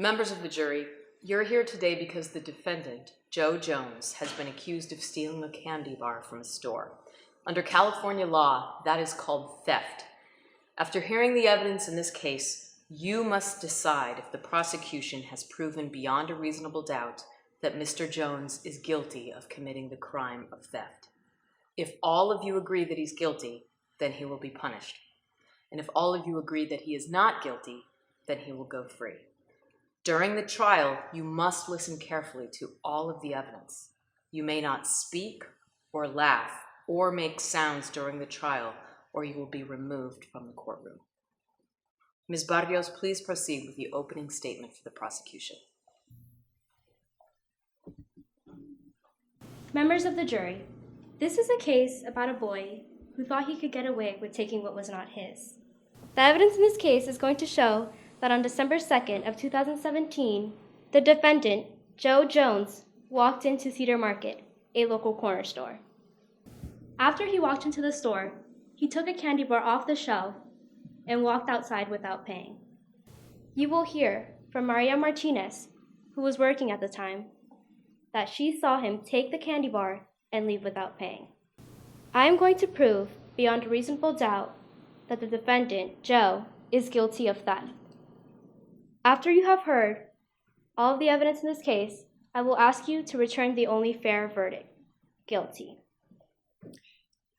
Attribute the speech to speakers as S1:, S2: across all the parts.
S1: Members of the jury, you're here today because the defendant, Joe Jones, has been accused of stealing a candy bar from a store. Under California law, that is called theft. After hearing the evidence in this case, you must decide if the prosecution has proven beyond a reasonable doubt that Mr. Jones is guilty of committing the crime of theft. If all of you agree that he's guilty, then he will be punished. And if all of you agree that he is not guilty, then he will go free. During the trial, you must listen carefully to all of the evidence. You may not speak or laugh or make sounds during the trial, or you will be removed from the courtroom. Ms. Barrios, please proceed with the opening statement for the prosecution.
S2: Members of the jury, this is a case about a boy who thought he could get away with taking what was not his. The evidence in this case is going to show that on December 2nd of 2017, the defendant, Joe Jones, walked into Cedar Market, a local corner store. After he walked into the store, he took a candy bar off the shelf and walked outside without paying. You will hear from Maria Martinez, who was working at the time, that she saw him take the candy bar and leave without paying. I am going to prove beyond a reasonable doubt that the defendant, Joe, is guilty of theft. After you have heard all of the evidence in this case, I will ask you to return the only fair verdict, guilty.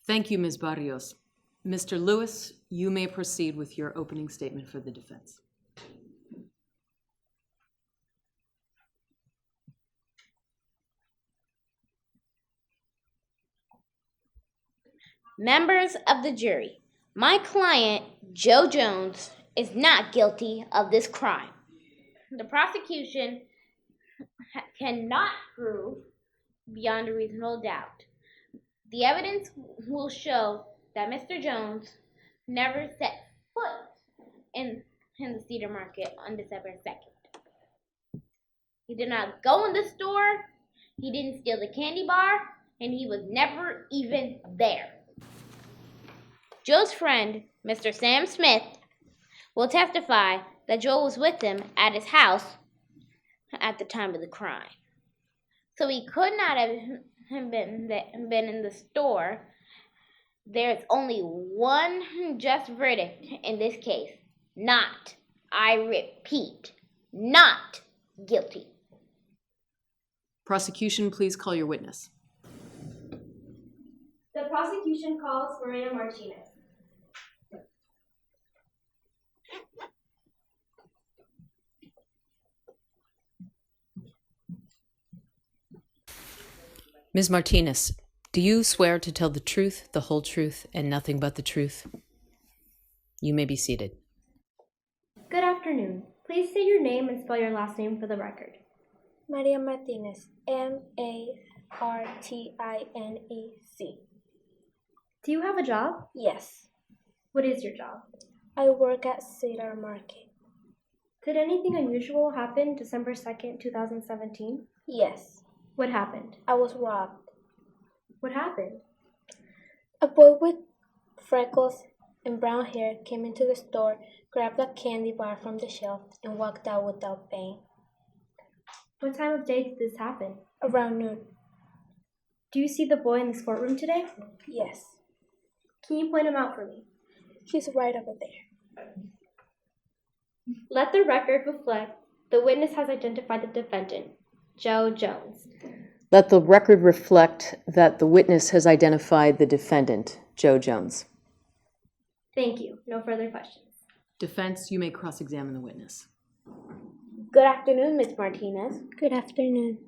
S1: Thank you, Ms. Barrios. Mr. Lewis, you may proceed with your opening statement for the defense.
S3: Members of the jury, my client, Joe Jones, is not guilty of this crime. The prosecution cannot prove beyond a reasonable doubt. The evidence will show that Mr. Jones never set foot in the Cedar Market on December 2nd. He did not go in the store, he didn't steal the candy bar, and he was never even there. Joe's friend, Mr. Sam Smith, will testify that Joe was with him at his house at the time of the crime. So he could not have been in the store. There's only one just verdict in this case. Not, I repeat, not guilty.
S1: Prosecution, please call your witness.
S2: The prosecution calls Maria Martinez.
S1: Ms. Martinez, do you swear to tell the truth, the whole truth, and nothing but the truth? You may be seated.
S2: Good afternoon. Please say your name and spell your last name for the record.
S4: Maria Martinez, Martinez.
S2: Do you have a job?
S4: Yes,
S2: What is your job?
S4: I work at Cedar Market.
S2: Did anything unusual happen December 2nd, 2017?
S4: Yes,
S2: What happened?
S4: I was robbed.
S2: What happened?
S4: A boy with freckles and brown hair came into the store, grabbed a candy bar from the shelf, and walked out without paying.
S2: What time of day did this happen?
S4: Around noon.
S2: Do you see the boy in this courtroom today?
S4: Yes,
S2: Can you point him out for me?
S4: he's right over there.
S2: Let the record reflect the witness has identified the defendant, Joe Jones.
S1: Let the record reflect that the witness has identified the defendant, Joe Jones.
S2: Thank you. No further questions.
S1: Defense, you may cross-examine the witness.
S3: Good afternoon, Ms. Martinez.
S4: Good afternoon.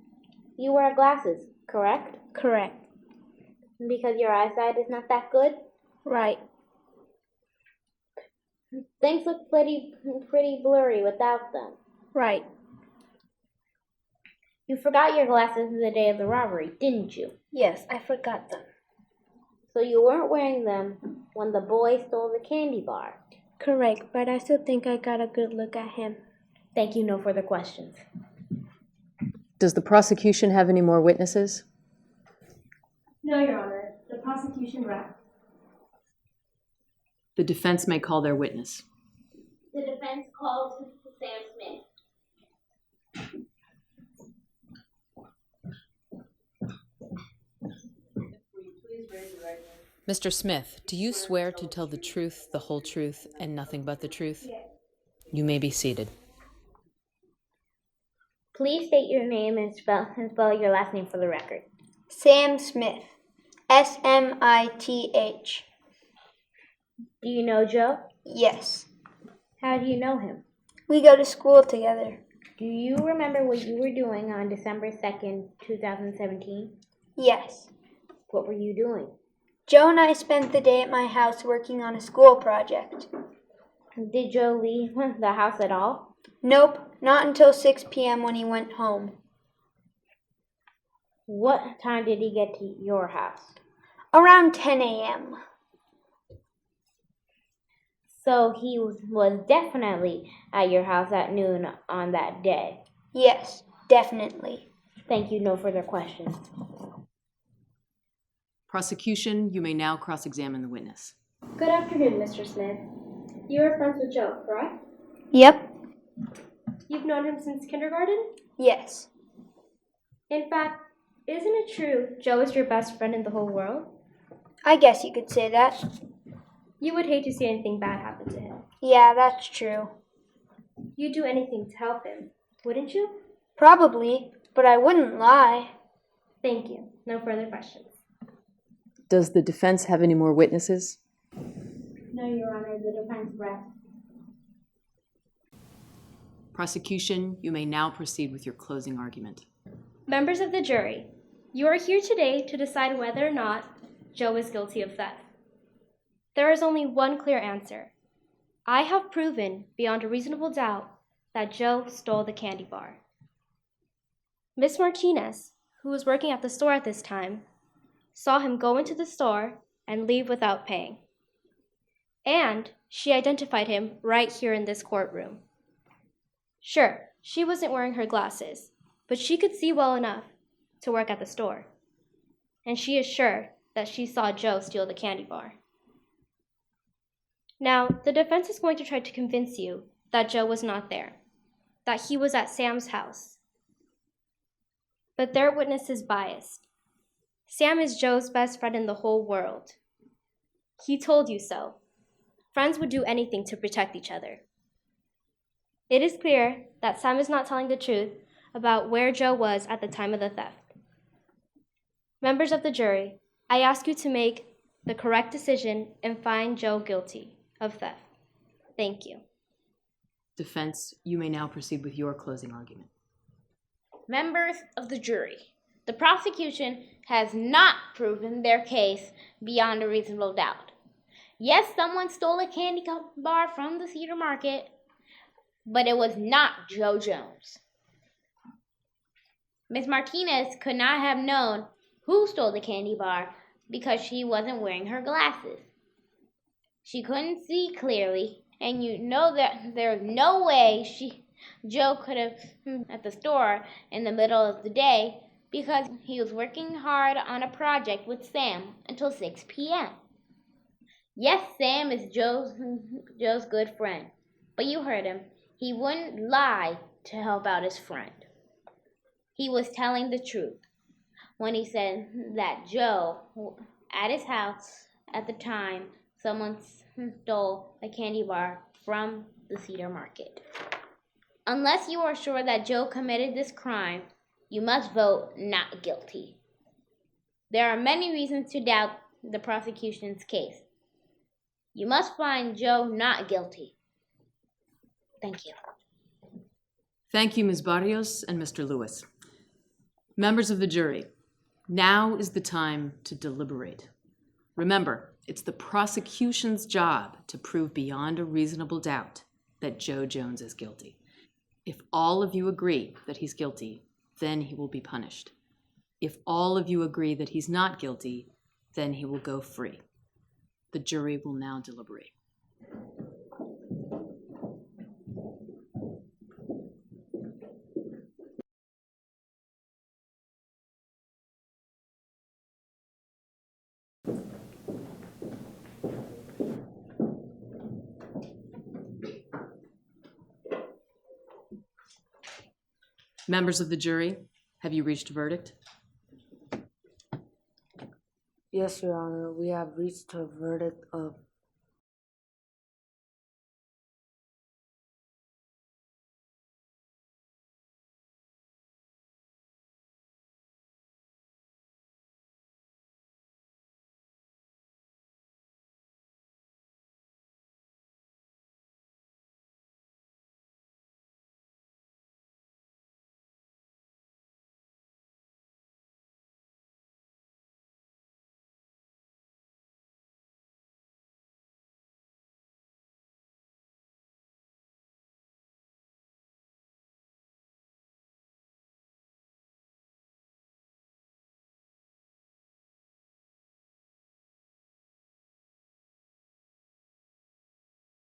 S3: You wear glasses, correct?
S4: Correct.
S3: Because your eyesight is not that good?
S4: Right.
S3: Things look pretty blurry without them.
S4: Right.
S3: You forgot your glasses the day of the robbery, didn't you?
S4: Yes, I forgot them.
S3: So you weren't wearing them when the boy stole the candy bar.
S4: Correct, but I still think I got a good look at him.
S3: Thank you. No further questions.
S1: Does the prosecution have any more witnesses?
S2: No, Your Honor. The prosecution wrapped.
S1: The defense may call their witness.
S3: The defense calls Mr. Sam Smith.
S1: Mr. Smith, do you swear to tell the truth, the whole truth, and nothing but the truth? You may be seated.
S3: Please state your name and spell your last name for the record.
S4: Sam Smith. Smith.
S3: Do you know Joe?
S4: Yes.
S3: How do you know him?
S4: We go to school together.
S3: Do you remember what you were doing on December 2nd, 2017?
S4: Yes.
S3: What were you doing?
S4: Joe and I spent the day at my house working on a school project.
S3: Did Joe leave the house at all?
S4: Nope, not until 6 p.m. when he went home.
S3: What time did he get to your house?
S4: Around 10 a.m.
S3: So he was definitely at your house at noon on that day.
S4: Yes, definitely.
S3: Thank you. No further questions.
S1: Prosecution, you may now cross-examine the witness.
S2: Good afternoon, Mr. Smith. You are friends with Joe, correct?
S4: Yep.
S2: You've known him since kindergarten?
S4: Yes.
S2: In fact, isn't it true Joe is your best friend in the whole world?
S4: I guess you could say that.
S2: You would hate to see anything bad happen to him.
S4: Yeah, that's true.
S2: You'd do anything to help him, wouldn't you?
S4: Probably, but I wouldn't lie.
S2: Thank you. No further questions.
S1: Does the defense have any more witnesses?
S3: No, Your Honor. The defense rests.
S1: Prosecution, you may now proceed with your closing argument.
S2: Members of the jury, you are here today to decide whether or not Joe is guilty of theft. There is only one clear answer. I have proven beyond a reasonable doubt that Joe stole the candy bar. Miss Martinez, who was working at the store at this time, saw him go into the store and leave without paying. And she identified him right here in this courtroom. Sure, she wasn't wearing her glasses, but she could see well enough to work at the store. And she is sure that she saw Joe steal the candy bar. Now, the defense is going to try to convince you that Joe was not there, that he was at Sam's house. But their witness is biased. Sam is Joe's best friend in the whole world. He told you so. Friends would do anything to protect each other. It is clear that Sam is not telling the truth about where Joe was at the time of the theft. Members of the jury, I ask you to make the correct decision and find Joe guilty of theft. Thank you.
S1: Defense, you may now proceed with your closing argument.
S3: Members of the jury, the prosecution has not proven their case beyond a reasonable doubt. Yes, someone stole a candy bar from the Cedar Market, but it was not Joe Jones. Ms. Martinez could not have known who stole the candy bar because she wasn't wearing her glasses. She couldn't see clearly, and you know that there's no way Joe could have at the store in the middle of the day because he was working hard on a project with Sam until 6 p.m. Yes, Sam is Joe's good friend, but you heard him. He wouldn't lie to help out his friend. He was telling the truth when he said that Joe, at his house at the time, someone stole a candy bar from the Cedar Market. Unless you are sure that Joe committed this crime, you must vote not guilty. There are many reasons to doubt the prosecution's case. You must find Joe not guilty. Thank you.
S1: Thank you, Ms. Barrios and Mr. Lewis. Members of the jury, now is the time to deliberate. Remember, it's the prosecution's job to prove beyond a reasonable doubt that Joe Jones is guilty. If all of you agree that he's guilty, then he will be punished. If all of you agree that he's not guilty, then he will go free. The jury will now deliberate. Members of the jury, have you reached a verdict?
S5: Yes, Your Honor, we have reached a verdict of